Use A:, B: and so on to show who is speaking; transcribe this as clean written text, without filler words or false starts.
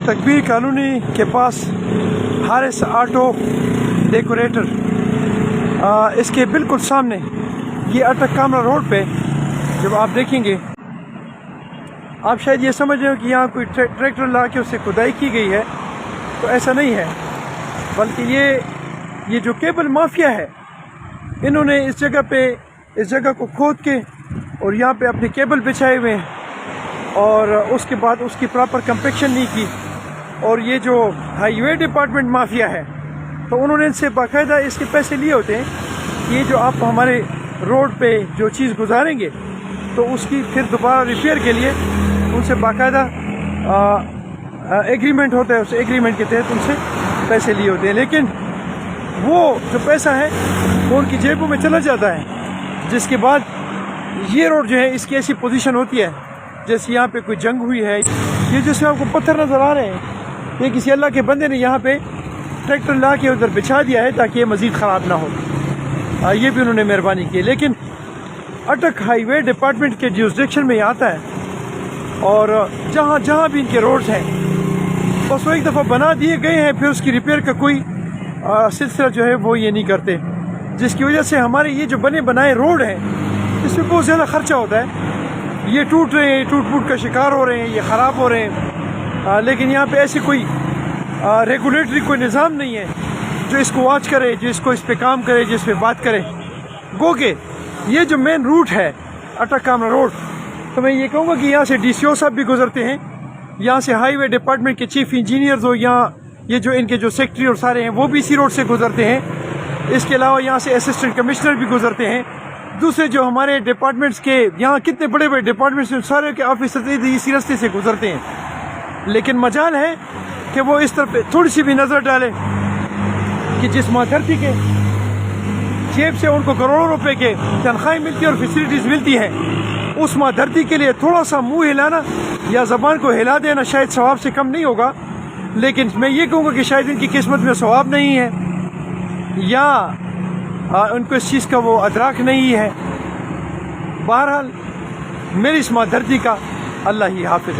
A: तकबीर कॉलोनी के पास Haris auto decorator, इसके बिल्कुल सामने ये अटक कामरा रोड पे जब आप देखेंगे आप शायद ये समझ रहे हो कि यहाँ कोई ट्रैक्टर ला के उससे खुदाई की गई है, तो ऐसा नहीं है। बल्कि ये जो केबल माफिया है, इन्होंने इस जगह को खोद के और यहाँ पे अपने केबल बिछाए हुए हैं और उसके बाद उसकी प्रॉपर कंपेक्शन नहीं की। और ये जो हाईवे डिपार्टमेंट माफिया है, तो उन्होंने इनसे बाकायदा इसके पैसे लिए होते हैं। ये जो आप हमारे रोड पे जो चीज़ गुजारेंगे तो उसकी फिर दोबारा रिपेयर के लिए उनसे बाकायदा एग्रीमेंट होता है, उस एग्रीमेंट के तहत उनसे पैसे लिए होते हैं। लेकिन वो जो पैसा है वो उनकी जेबों में चला जाता है, जिसके बाद ये रोड जो है इसकी ऐसी पोजीशन होती है जैसे यहाँ पे कोई जंग हुई है। ये जैसे आपको पत्थर नज़र आ रहे हैं, ये किसी अल्लाह के बंदे ने यहाँ पे ट्रैक्टर ला के उधर बिछा दिया है ताकि ये मज़ीद ख़राब ना हो। ये भी उन्होंने मेहरबानी की। लेकिन अटक हाईवे डिपार्टमेंट के जुरिसडिक्शन में आता है और जहाँ भी इनके रोड्स हैं बस वो एक दफ़ा बना दिए गए हैं, फिर उसकी रिपेयर का कोई सिलसिला जो है वो ये नहीं करते, जिसकी वजह से हमारे ये जो बने बनाए रोड हैं इसमें बहुत ज़्यादा ख़र्चा होता है। ये टूट रहे हैं, टूट फूट का शिकार हो रहे हैं, ये ख़राब हो रहे हैं। लेकिन यहाँ पे ऐसी कोई रेगुलेटरी कोई निज़ाम नहीं है जो इसको वॉच करे, जो इसको इस पर काम करे, जिस पे बात करे। गो के ये जो मेन रूट है अटक कामरा रोड, तो मैं ये कहूँगा कि यहाँ से DCO साहब भी गुजरते हैं, यहाँ से हाईवे डिपार्टमेंट के चीफ इंजीनियर्स हो, यहाँ ये जो इनके जो सेक्रेटरी और सारे हैं वो भी इसी रोड से गुजरते हैं। इसके अलावा यहाँ से असिस्टेंट कमिश्नर भी गुजरते हैं। दूसरे जो हमारे डिपार्टमेंट्स के यहाँ कितने बड़े बड़े डिपार्टमेंट्स हैं सारे के ऑफिसर इसी रास्ते से गुजरते हैं। लेकिन मजाल है कि वो इस तरफ थोड़ी सी भी नज़र डाले कि जिस माधरती के जेब से उनको करोड़ों रुपए के तनख्वाहें मिलती है और फैसिलिटीज़ मिलती हैं, उस माधरती के लिए थोड़ा सा मुंह हिलाना या ज़बान को हिला देना शायद सवाब से कम नहीं होगा। लेकिन मैं ये कहूँगा कि शायद इनकी किस्मत में सवाब नहीं है या उनको इस चीज़ का वो अदराक नहीं है। बहरहाल मेरी इस माधरती का अल्लाह ही हाफिज़ है।